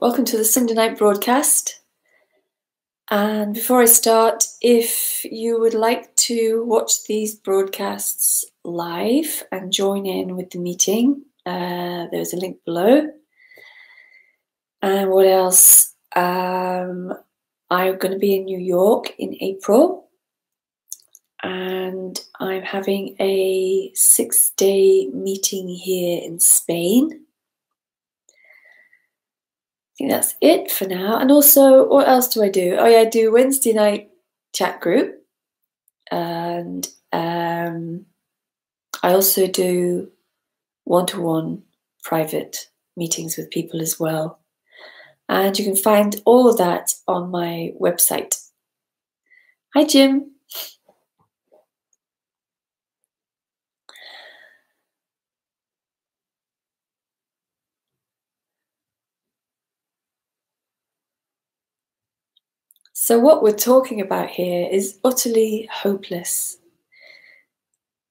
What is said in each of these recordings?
Welcome to the Sunday night broadcast. And before I start, if you would like to watch these broadcasts live and join in with the meeting, there's a link below. And what else? I'm going to be in New York in April, and I'm having a 6-day meeting here in Spain. I think that's it for now. And also, what else do I do? Oh yeah, I do Wednesday night chat group, and I also do one-to-one private meetings with people as well. And you can find all of that on my website. Hi, Jim. So what we're talking about here is utterly hopeless.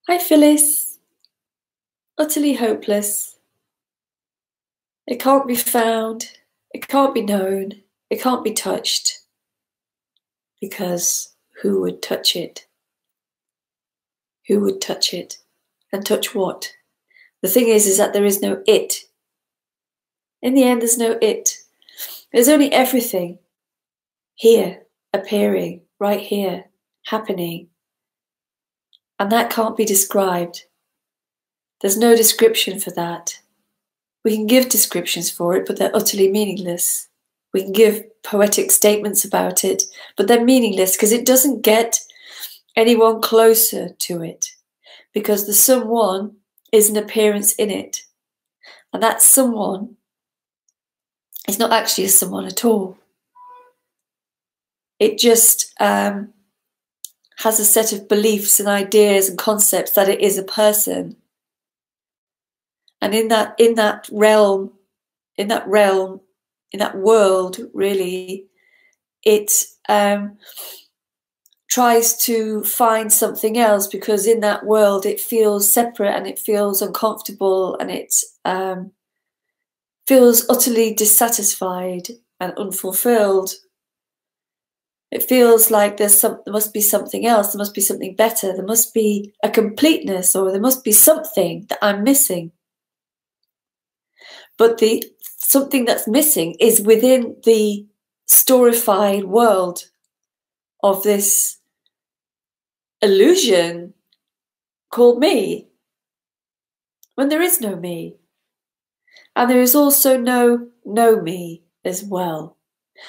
Hi, Phyllis. Utterly hopeless. It can't be found. It can't be known. It can't be touched. Because who would touch it? Who would touch it? And touch what? The thing is that there is no it. In the end, there's no it. There's only everything here, appearing, right here, happening. And that can't be described. There's no description for that. We can give descriptions for it, but they're utterly meaningless. We can give poetic statements about it, but they're meaningless because it doesn't get anyone closer to it, because the someone is an appearance in it. And that someone is not actually a someone at all. It just has a set of beliefs and ideas and concepts that it is a person. And in that realm, in that world, really, it tries to find something else, because in that world it feels separate and it feels uncomfortable and it feels utterly dissatisfied and unfulfilled. It feels like there must be something else, there must be something better, there must be a completeness, or there must be something that I'm missing. But the something that's missing is within the storified world of this illusion called me, when there is no me. And there is also no me as well.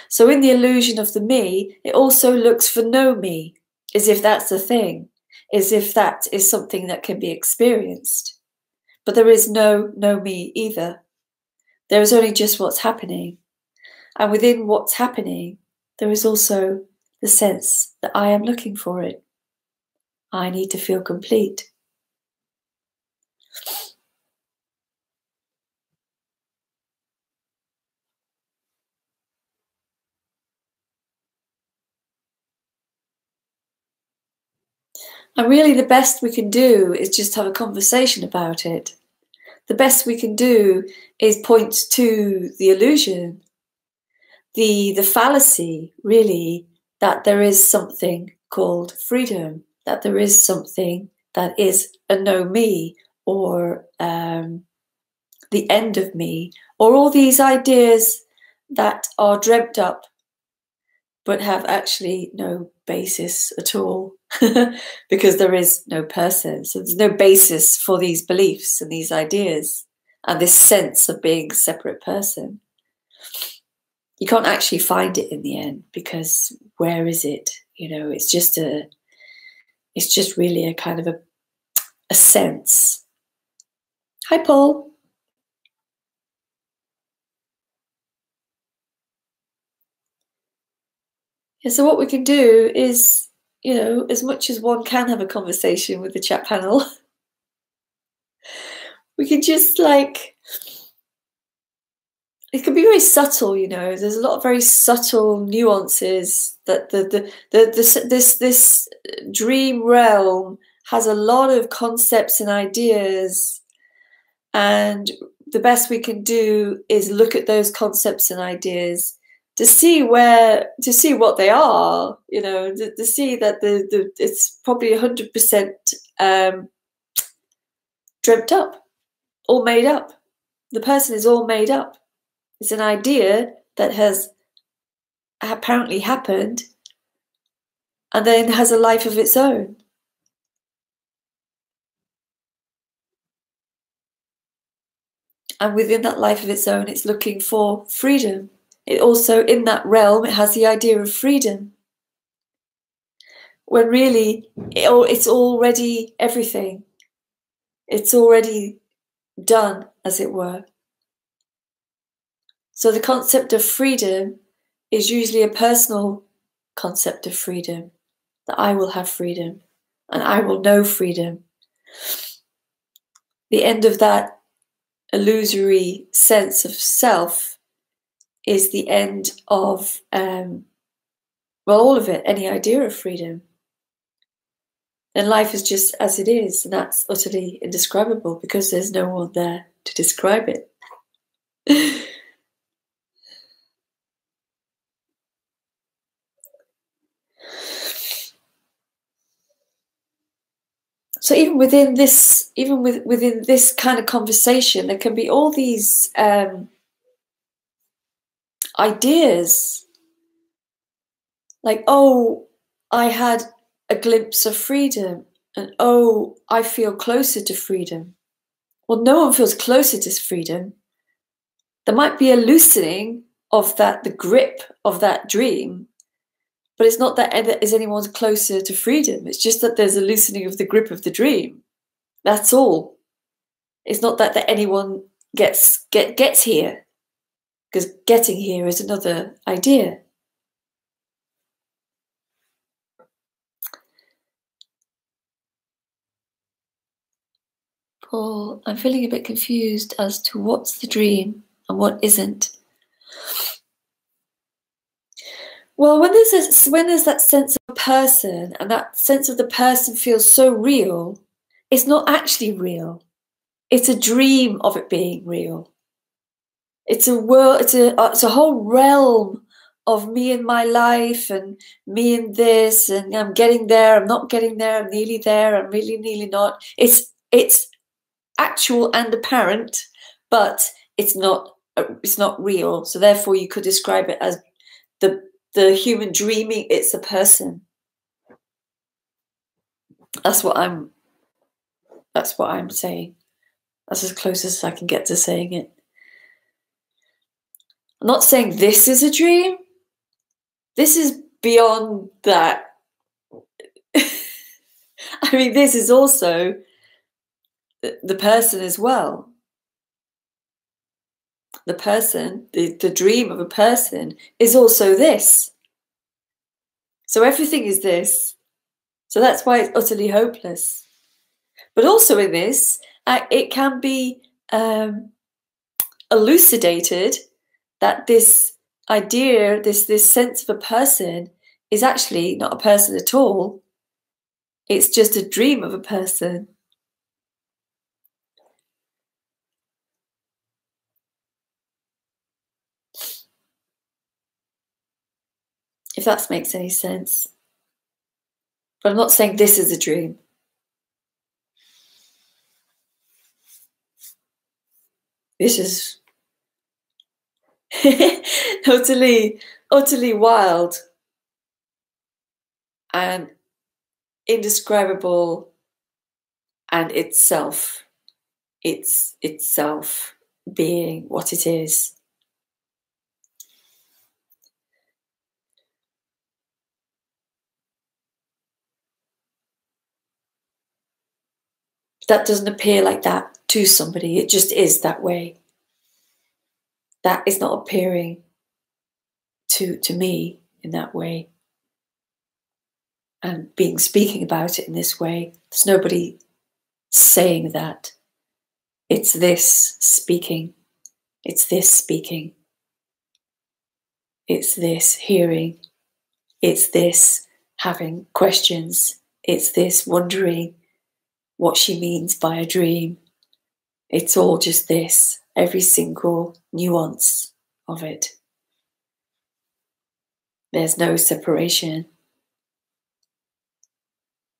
So in the illusion of the me, it also looks for no me, as if that's a thing, as if that is something that can be experienced. But there is no me either. There is only just what's happening. And within what's happening, there is also the sense that I am looking for it. I need to feel complete. And really the best we can do is just have a conversation about it. The best we can do is point to the illusion, the fallacy, really, that there is something called freedom, that there is something that is a no me, or the end of me, or all these ideas that are dreamt up but have actually no basis at all, because there is no person. So there's no basis for these beliefs and these ideas and this sense of being a separate person. You can't actually find it in the end, because where is it? You know, it's just really a kind of a sense. Hi, Paul. Yeah, so what we can do is, you know, as much as one can have a conversation with the chat panel, we can just like it can be very subtle, you know. There's a lot of very subtle nuances that this dream realm has a lot of concepts and ideas, and the best we can do is look at those concepts and ideas to see what they are, you know, to see that it's probably 100% dreamt up, all made up. The person is all made up. It's an idea that has apparently happened and then has a life of its own. And within that life of its own, it's looking for freedom. It also, in that realm, it has the idea of freedom. When really, it's already everything. It's already done, as it were. So the concept of freedom is usually a personal concept of freedom, that I will have freedom and I will know freedom. The end of that illusory sense of self is the end of, well, all of it, any idea of freedom. Then life is just as it is, and that's utterly indescribable because there's no one there to describe it. So even within this, within this kind of conversation, there can be all these ideas, like, oh, I had a glimpse of freedom, and oh, I feel closer to freedom. Well, no one feels closer to freedom. There might be a loosening of that, the grip of that dream, but it's not that is anyone's closer to freedom. It's just that there's a loosening of the grip of the dream. That's all. It's not that anyone gets here, because getting here is another idea. Paul, I'm feeling a bit confused as to what's the dream and what isn't. Well, when there's that sense of a person, and that sense of the person feels so real, it's not actually real. It's a dream of it being real. It's a world. It's a whole realm of me and my life, and me and this, and I'm getting there. I'm not getting there. I'm nearly there. I'm really nearly not. It's actual and apparent, but it's not real. So therefore, you could describe it as the human dreaming. It's a person. That's what I'm saying. That's as close as I can get to saying it. I'm not saying this is a dream. This is beyond that. I mean, this is also the person as well. The person, the dream of a person is also this. So everything is this. So that's why it's utterly hopeless. But also in this, it can be elucidated that this idea, this sense of a person is actually not a person at all. It's just a dream of a person. If that makes any sense. But I'm not saying this is a dream. This is utterly wild and indescribable, and itself being what it is. That doesn't appear like that to somebody. It just is that way. That is not appearing to me in that way. And speaking about it in this way. There's nobody saying that. It's this speaking. It's this speaking. It's this hearing. It's this having questions. It's this wondering what she means by a dream. It's all just this, every single nuance of it. There's no separation.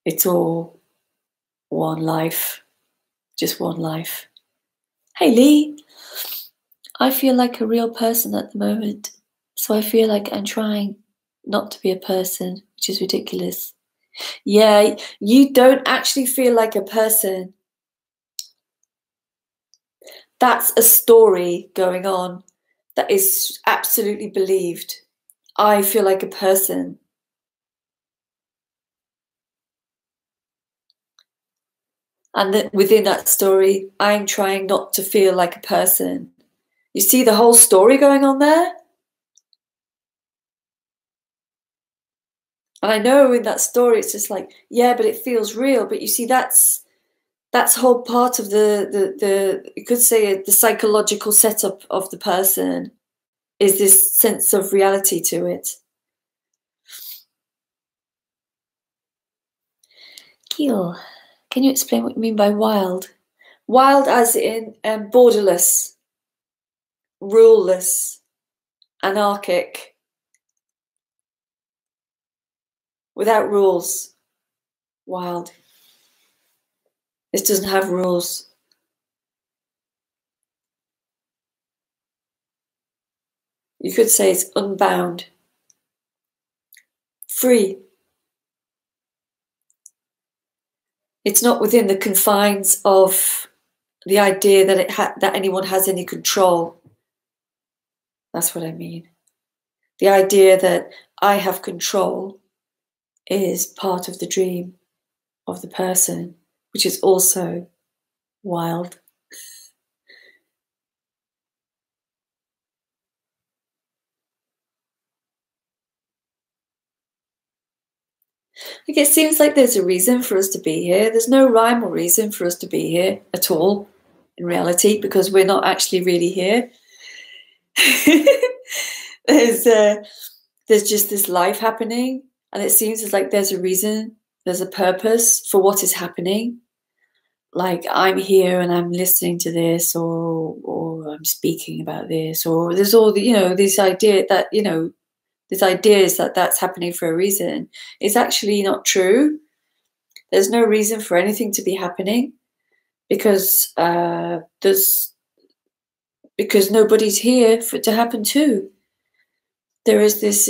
It's all one life, just one life. Hey Lee, I feel like a real person at the moment. So I feel like I'm trying not to be a person, which is ridiculous. Yeah, you don't actually feel like a person. That's a story going on that is absolutely believed. I feel like a person. And that within that story, I'm trying not to feel like a person. You see the whole story going on there? And I know in that story, it's just like, yeah, but it feels real. But you see, that's whole part of the you could say the psychological setup of the person is this sense of reality to it. Gil, can you explain what you mean by wild? Wild as in borderless, ruleless, anarchic, without rules. Wild. This doesn't have rules. You could say it's unbound, free. It's not within the confines of the idea that that anyone has any control. That's what I mean. The idea that I have control is part of the dream of the person, which is also wild. Like it seems like there's a reason for us to be here. There's no rhyme or reason for us to be here at all, in reality, because we're not actually really here. There's just this life happening, and it seems as like there's a reason, there's a purpose for what is happening. Like I'm here and I'm listening to this, or I'm speaking about this, or there's all the this idea that this idea is that that's happening for a reason. It's actually not true. There's no reason for anything to be happening because because nobody's here for it to happen to. There is this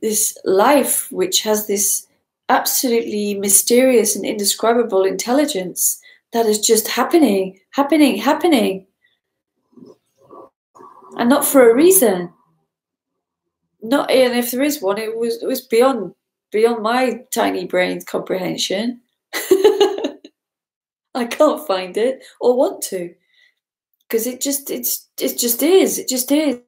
this life which has this absolutely mysterious and indescribable intelligence that is just happening, and not for a reason. Not, and if there is one, it was beyond my tiny brain's comprehension. I can't find it or want to, because it just is. It just is.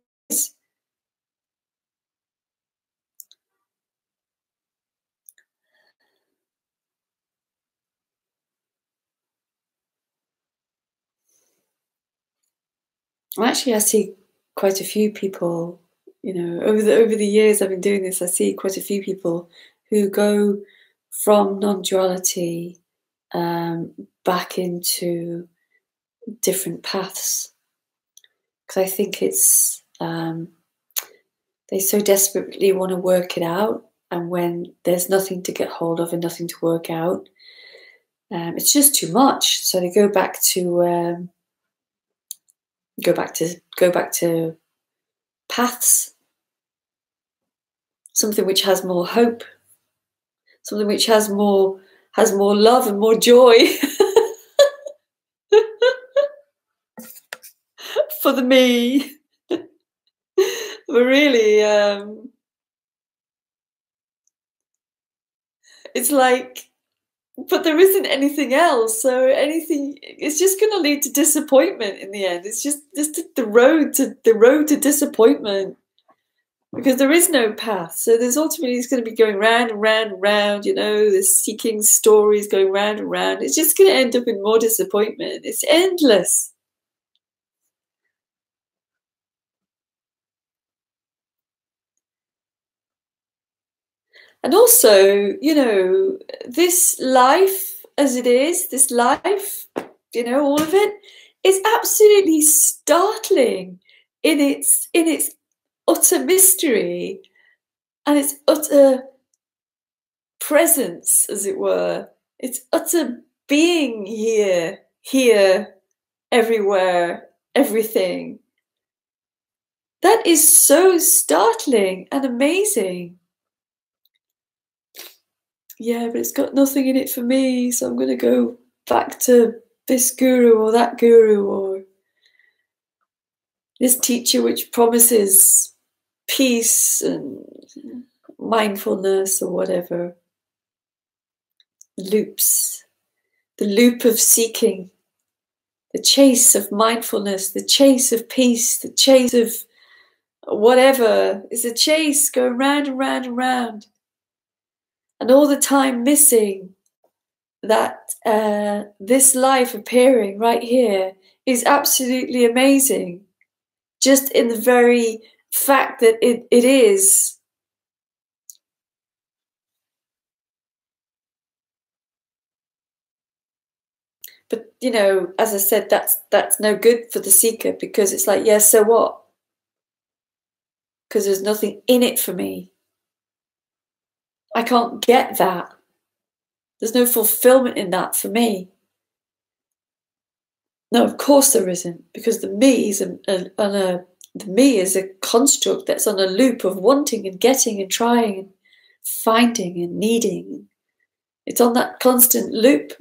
Actually, I see quite a few people. Over the years I've been doing this, I see quite a few people who go from non-duality back into different paths, because I think it's they so desperately want to work it out, and when there's nothing to get hold of and nothing to work out, it's just too much. So they go back to paths, something which has more hope, something which has more love and more joy for the me. But really, it's like, but there isn't anything else. So anything, it's just going to lead to disappointment in the end. It's just the road to disappointment, because there is no path. So there's ultimately, it's going to be going round and round and round. The seeking stories going round and round. It's just going to end up in more disappointment. It's endless. And also, you know, this life as it is, this life, you know, all of it is absolutely startling in its utter mystery and its utter presence, as it were. Its utter being here, everywhere, everything. That is so startling and amazing. Yeah, but it's got nothing in it for me, so I'm going to go back to this guru or that guru or this teacher which promises peace and mindfulness or whatever. Loops. The loop of seeking. The chase of mindfulness. The chase of peace. The chase of whatever. It's a chase going round and round and round. And all the time missing that this life appearing right here is absolutely amazing. Just in the very fact that it is. But, you know, as I said, that's no good for the seeker, because it's like, yeah, so what? Because there's nothing in it for me. I can't get that. There's no fulfillment in that for me. No, of course there isn't, because the me is the me is a construct that's on a loop of wanting and getting and trying and finding and needing. It's on that constant loop